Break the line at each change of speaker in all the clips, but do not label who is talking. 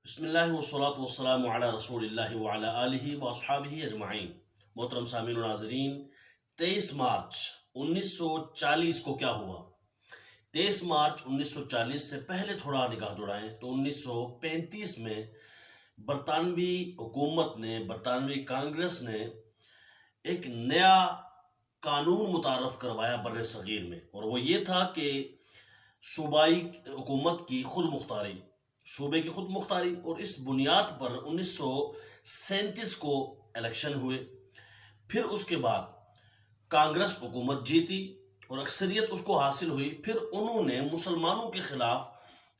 بسم اللہ والصلاة والسلام علی رسول اللہ وعلی آلہ واصحابہ اجمعین۔ محترم سامعین و ناظرین، 23 مارچ 1940 کو کیا ہوا؟ 23 مارچ 1940 سے پہلے تھوڑا نگاہ دوڑائیں تو 1935 میں برطانوی حکومت نے، برطانوی کانگریس نے ایک نیا قانون متعارف کروایا بر صغیر میں، اور وہ یہ تھا کہ صوبائی حکومت کی خود مختاری، صوبے کی خود مختاری، اور اس بنیاد پر 1937 کو الیکشن ہوئے۔ پھر اس کے بعد کانگریس حکومت جیتی اور اکثریت اس کو حاصل ہوئی۔ پھر انہوں نے مسلمانوں کے خلاف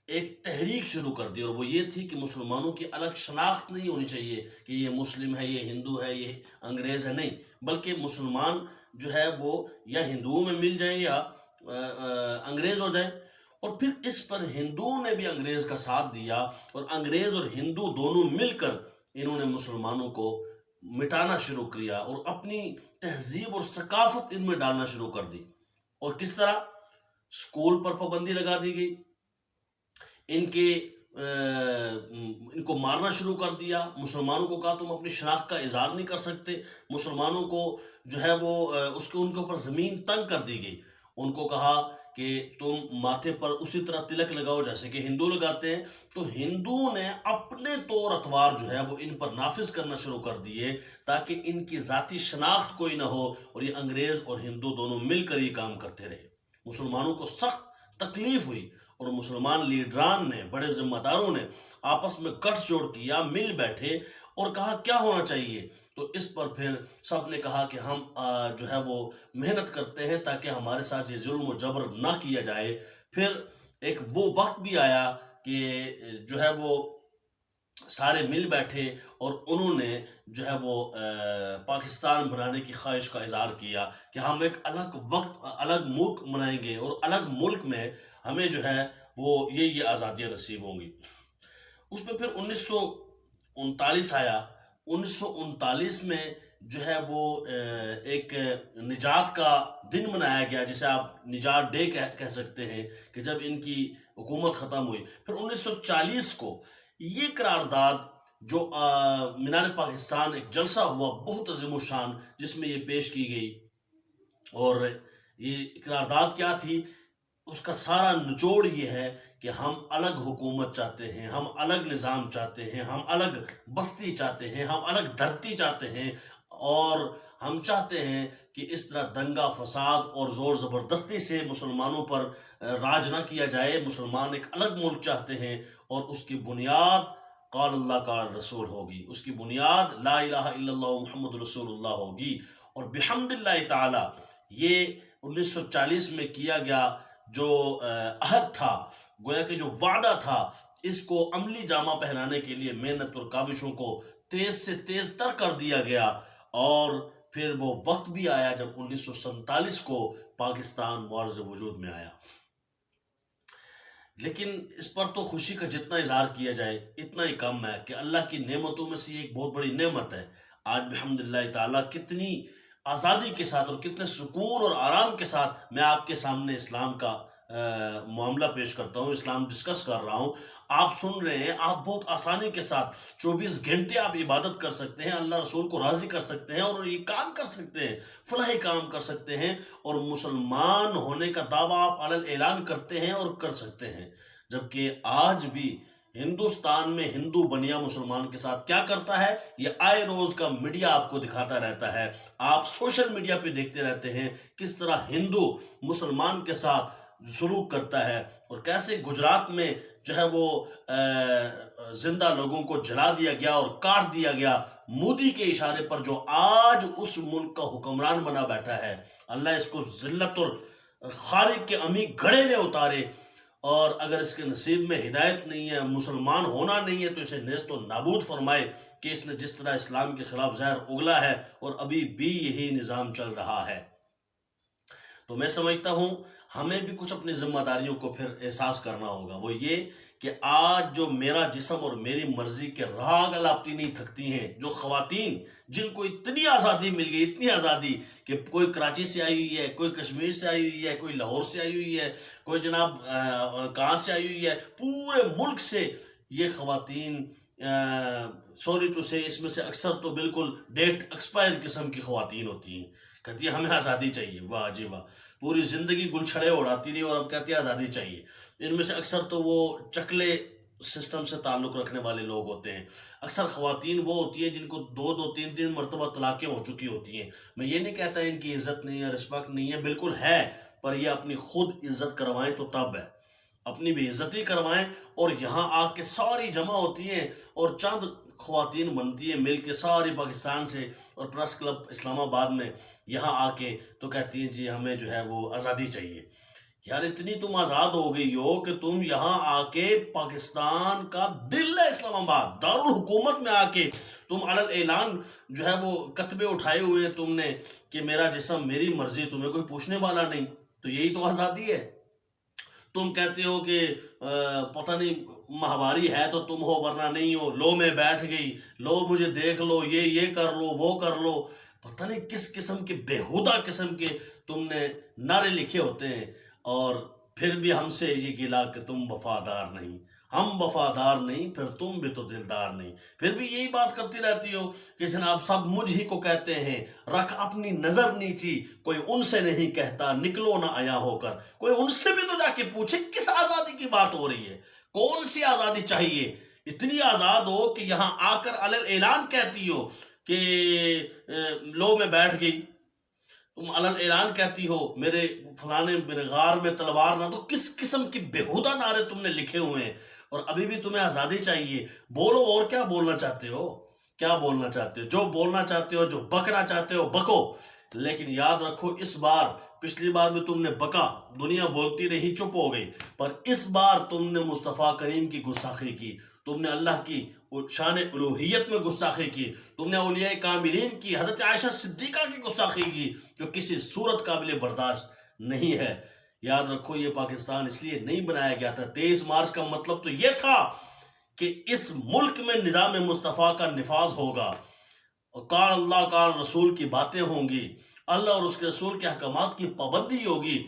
ایک تحریک شروع کر دی، اور وہ یہ تھی کہ مسلمانوں کی الگ شناخت نہیں ہونی چاہیے کہ یہ مسلم ہے، یہ ہندو ہے، یہ انگریز ہے، نہیں، بلکہ مسلمان جو ہے وہ یا ہندوؤں میں مل جائیں یا انگریز ہو جائیں۔ اور پھر اس پر ہندوؤں نے بھی انگریز کا ساتھ دیا، اور انگریز اور ہندو دونوں مل کر انہوں نے مسلمانوں کو مٹانا شروع کیا اور اپنی تہذیب اور ثقافت ان میں ڈالنا شروع کر دی۔ اور کس طرح؟ اسکول پر پابندی لگا دی گئی، ان کو مارنا شروع کر دیا۔ مسلمانوں کو کہا تم اپنی شناخت کا اظہار نہیں کر سکتے، مسلمانوں کو جو ہے وہ ان کے اوپر زمین تنگ کر دی گئی۔ ان کو کہا کہ تم ماتھے پر اسی طرح تلک لگاؤ جیسے کہ ہندو لگاتے ہیں۔ تو ہندو نے اپنے طور اطوار جو ہے وہ ان پر نافذ کرنا شروع کر دیے تاکہ ان کی ذاتی شناخت کوئی نہ ہو، اور یہ انگریز اور ہندو دونوں مل کر یہ کام کرتے رہے۔ مسلمانوں کو سخت تکلیف ہوئی، اور مسلمان لیڈران نے، بڑے ذمہ داروں نے آپس میں گٹھ جوڑ کیا، مل بیٹھے اور کہا کیا ہونا چاہیے۔ تو اس پر پھر سب نے کہا کہ ہم جو ہے وہ محنت کرتے ہیں تاکہ ہمارے ساتھ یہ ظلم و جبر نہ کیا جائے۔ پھر ایک وہ وقت بھی آیا کہ جو ہے وہ سارے مل بیٹھے اور انہوں نے جو ہے وہ پاکستان بنانے کی خواہش کا اظہار کیا کہ ہم ایک الگ وقت، الگ ملک بنائیں گے، اور الگ ملک میں ہمیں جو ہے وہ یہ آزادیاں نصیب ہوں گی۔ اس میں پھر 1939 آیا۔ 1939 میں جو ہے وہ ایک نجات کا دن منایا گیا، جسے آپ نجات ڈے کہہ سکتے ہیں، کہ جب ان کی حکومت ختم ہوئی۔ پھر 1940 کو یہ قرارداد جو مینار پاکستان ایک جلسہ ہوا بہت عظیم الشان، جس میں یہ پیش کی گئی، اور یہ قرارداد کیا تھی؟ اس کا سارا نچوڑ یہ ہے کہ ہم الگ حکومت چاہتے ہیں، ہم الگ نظام چاہتے ہیں، ہم الگ بستی چاہتے ہیں، ہم الگ دھرتی چاہتے ہیں، اور ہم چاہتے ہیں کہ اس طرح دنگا فساد اور زور زبردستی سے مسلمانوں پر راج نہ کیا جائے۔ مسلمان ایک الگ ملک چاہتے ہیں، اور اس کی بنیاد قال اللہ قال رسول ہوگی، اس کی بنیاد لا الہ الا اللہ محمد رسول اللہ ہوگی۔ اور بحمد اللہ تعالی یہ 1940 میں کیا گیا جو عہد تھا، گویا کہ جو وعدہ تھا، اس کو عملی جامہ پہنانے کے لیے محنت اور کاوشوں کو تیز سے تیز تر کر دیا گیا۔ اور پھر وہ وقت بھی آیا جب 1947 کو پاکستان معرض وجود میں آیا۔ لیکن اس پر تو خوشی کا جتنا اظہار کیا جائے اتنا ہی کم ہے کہ اللہ کی نعمتوں میں سے یہ ایک بہت بڑی نعمت ہے۔ آج بحمداللہ تعالیٰ کتنی آزادی کے ساتھ اور کتنے سکون اور آرام کے ساتھ میں آپ کے سامنے اسلام کا معاملہ پیش کرتا ہوں، اسلام ڈسکس کر رہا ہوں، آپ سن رہے ہیں، آپ بہت آسانی کے ساتھ 24 گھنٹے آپ عبادت کر سکتے ہیں، اللہ رسول کو راضی کر سکتے ہیں، اور یہ کام کر سکتے ہیں، فلاحی کام کر سکتے ہیں، اور مسلمان ہونے کا دعویٰ آپ علن اعلان کرتے ہیں اور کر سکتے ہیں۔ جبکہ آج بھی ہندوستان میں ہندو بنیا مسلمان کے ساتھ کیا کرتا ہے، یہ آئے روز کا میڈیا آپ کو دکھاتا رہتا ہے۔ آپ سوشل میڈیا پہ دیکھتے رہتے ہیں کس طرح ہندو مسلمان کے ساتھ سلوک کرتا ہے، اور کیسے گجرات میں جو ہے وہ زندہ لوگوں کو جلا دیا گیا اور کاٹ دیا گیا مودی کے اشارے پر، جو آج اس ملک کا حکمران بنا بیٹھا ہے۔ اللہ اس کو ذلت اور خارق کے عمیق گھڑے میں اتارے، اور اگر اس کے نصیب میں ہدایت نہیں ہے، مسلمان ہونا نہیں ہے، تو اسے نیست و نابود فرمائے کہ اس نے جس طرح اسلام کے خلاف زہر اگلا ہے، اور ابھی بھی یہی نظام چل رہا ہے۔ تو میں سمجھتا ہوں ہمیں بھی کچھ اپنی ذمہ داریوں کو پھر احساس کرنا ہوگا، وہ یہ کہ آج جو میرا جسم اور میری مرضی کے راگ الاپتی نہیں تھکتی ہیں، جو خواتین جن کو اتنی آزادی مل گئی، اتنی آزادی کہ کوئی کراچی سے آئی ہوئی ہے، کوئی کشمیر سے آئی ہوئی ہے، کوئی لاہور سے آئی ہوئی ہے، کوئی جناب کہاں سے آئی ہوئی ہے، پورے ملک سے یہ خواتین سوری ٹو سے اس میں سے اکثر تو بالکل ڈیٹ ایکسپائر قسم کی خواتین ہوتی ہیں، کہتی ہیں ہمیں آزادی چاہیے، واہ جی واہ، پوری زندگی گل چھڑے اڑاتی رہی اور اب کہتی ہے آزادی چاہیے۔ ان میں سے اکثر تو وہ چکلے سسٹم سے تعلق رکھنے والے لوگ ہوتے ہیں، اکثر خواتین وہ ہوتی ہیں جن کو دو دو تین تین مرتبہ طلاقیں ہو چکی ہوتی ہیں۔ میں یہ نہیں کہتا ان کی عزت نہیں ہے، رسپیکٹ نہیں ہے، بالکل ہے، پر یہ اپنی خود عزت کروائیں تو تب ہے، اپنی بھی عزتی کروائیں۔ اور یہاں آ کے ساری جمع ہوتی ہیں اور چند خواتین بنتی ہیں مل کے ساری پاکستان سے اور پریس کلب اسلام آباد میں یہاں آ کے تو کہتی ہیں جی ہمیں جو ہے وہ آزادی چاہیے۔ یار اتنی تم آزاد ہو گئی ہو کہ تم یہاں آ کے پاکستان کا دل ہے اسلام آباد، دارالحکومت میں آ کے تم علل اعلان جو ہے وہ کتبے اٹھائے ہوئے ہیں تم نے کہ میرا جسم میری مرضی، تمہیں کوئی پوچھنے والا نہیں، تو یہی تو آزادی ہے۔ تم کہتے ہو کہ پتہ نہیں ماہواری ہے تو تم ہو ورنہ نہیں ہو، لو میں بیٹھ گئی، لو مجھے دیکھ لو، یہ کر لو وہ کر لو، پتہ نہیں کس قسم کے بےہودہ قسم کے تم نے نعرے لکھے ہوتے ہیں، اور پھر بھی ہم سے یہ گلا کہ تم وفادار نہیں، ہم وفادار نہیں پھر تم بھی تو دلدار نہیں، پھر بھی یہی بات کرتی رہتی ہو کہ جناب سب مجھ ہی کو کہتے ہیں، رکھ اپنی نظر نیچی، کوئی ان سے نہیں کہتا نکلو نہ آیا ہو کر، کوئی ان سے بھی تو جا کے پوچھے کس آزادی کی بات ہو رہی ہے، کون سی آزادی چاہیے؟ اتنی آزاد ہو کہ یہاں آ کر علل اعلان کہتی ہو کہ لو میں بیٹھ گئی، تم علل اعلان کہتی ہو میرے فلانے میرے غار میں تلوار نہ، تو کس قسم کی بےہودہ نعرے تم نے لکھے ہوئے ہیں، اور ابھی بھی تمہیں آزادی چاہیے۔ بولو اور کیا بولنا چاہتے ہو، کیا بولنا چاہتے ہو، جو بولنا چاہتے ہو، جو بکنا چاہتے ہو بکو، لیکن یاد رکھو اس بار، پچھلی بار بھی تم نے بکا، دنیا بولتی رہی چپ ہو گئی، پر اس بار تم نے مصطفیٰ کریم کی گستاخی کی، تم نے اللہ کی شان الوہیت میں گستاخی کی، تم نے اولیاء کاملین کی، حضرت عائشہ صدیقہ کی گستاخی کی، جو کسی صورت قابل برداشت نہیں ہے۔ یاد رکھو یہ پاکستان اس لیے نہیں بنایا گیا تھا، 23 مارچ کا مطلب تو یہ تھا کہ اس ملک میں نظام مصطفیٰ کا نفاذ ہوگا، اور قال اللہ قال رسول کی باتیں ہوں گی، اللہ اور اس کے رسول کے احکامات کی پابندی ہوگی،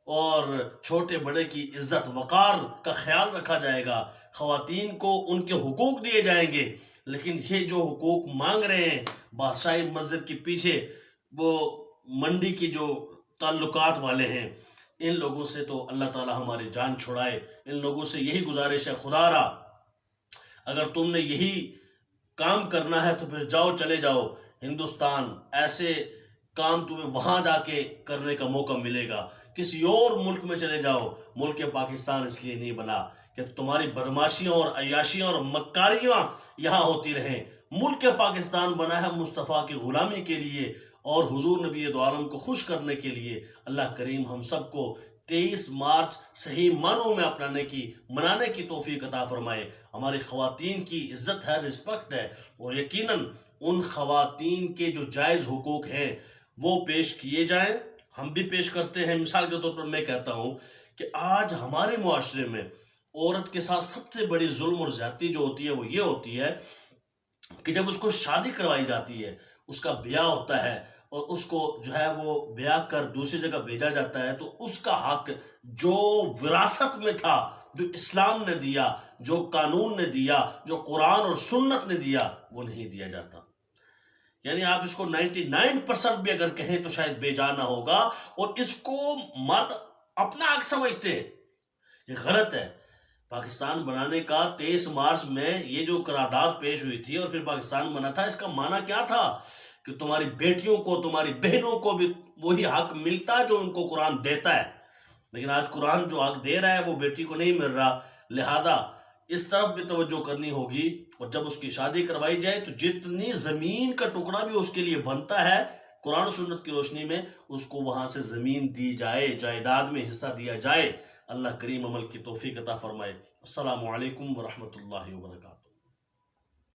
اور چھوٹے بڑے کی عزت وقار کا خیال رکھا جائے گا، خواتین کو ان کے حقوق دیے جائیں گے۔ لیکن یہ جو حقوق مانگ رہے ہیں بادشاہی مسجد کے پیچھے وہ منڈی کی جو تعلقات والے ہیں، ان لوگوں سے تو اللہ تعالی ہماری جان چھڑائے۔ ان لوگوں سے یہی گزارش ہے، خدا را اگر تم نے یہی کام کرنا ہے تو پھر جاؤ، چلے جاؤ ہندوستان، ایسے کام تمہیں وہاں جا کے کرنے کا موقع ملے گا، کسی اور ملک میں چلے جاؤ، ملک پاکستان اس لیے نہیں بنا کہ تمہاری بدماشیاں اور عیاشیاں اور مکاریاں یہاں ہوتی رہیں، ملک پاکستان بنا ہے مصطفیٰ کی غلامی کے لیے اور حضور نبی دو عالم کو خوش کرنے کے لیے۔ اللہ کریم ہم سب کو 23 مارچ صحیح معنوں میں اپنانے کی، منانے کی توفیق عطا فرمائے۔ ہماری خواتین کی عزت ہے، رسپیکٹ ہے، اور یقیناً ان خواتین کے جو جائز حقوق ہیں وہ پیش کیے جائیں، ہم بھی پیش کرتے ہیں۔ مثال کے طور پر میں کہتا ہوں کہ آج ہمارے معاشرے میں عورت کے ساتھ سب سے بڑی ظلم اور زیادتی جو ہوتی ہے وہ یہ ہوتی ہے کہ جب اس کو شادی کروائی جاتی ہے، اس کا بیاہ ہوتا ہے اور اس کو جو ہے وہ بیاہ کر دوسری جگہ بھیجا جاتا ہے، تو اس کا حق جو وراثت میں تھا، جو اسلام نے دیا، جو قانون نے دیا، جو قرآن اور سنت نے دیا، وہ نہیں دیا جاتا۔ یعنی آپ اس کو 99% بھی اگر کہیں تو شاید بے جانا ہوگا، اور اس کو مرد اپنا حق سمجھتے ہیں، یہ غلط ہے۔ پاکستان بنانے کا 23 مارچ میں یہ جو قرارداد پیش ہوئی تھی اور پھر پاکستان بنا تھا، اس کا معنی کیا تھا کہ تمہاری بیٹیوں کو، تمہاری بہنوں کو بھی وہی حق ملتا ہے جو ان کو قرآن دیتا ہے، لیکن آج قرآن جو حق دے رہا ہے وہ بیٹی کو نہیں مل رہا، لہذا اس طرف بھی توجہ کرنی ہوگی، اور جب اس کی شادی کروائی جائے تو جتنی زمین کا ٹکڑا بھی اس کے لیے بنتا ہے قرآن و سنت کی روشنی میں، اس کو وہاں سے زمین دی جائے، جائیداد میں حصہ دیا جائے۔ اللہ کریم عمل کی توفیق عطا فرمائے۔ السلام علیکم ورحمۃ اللہ وبرکاتہ۔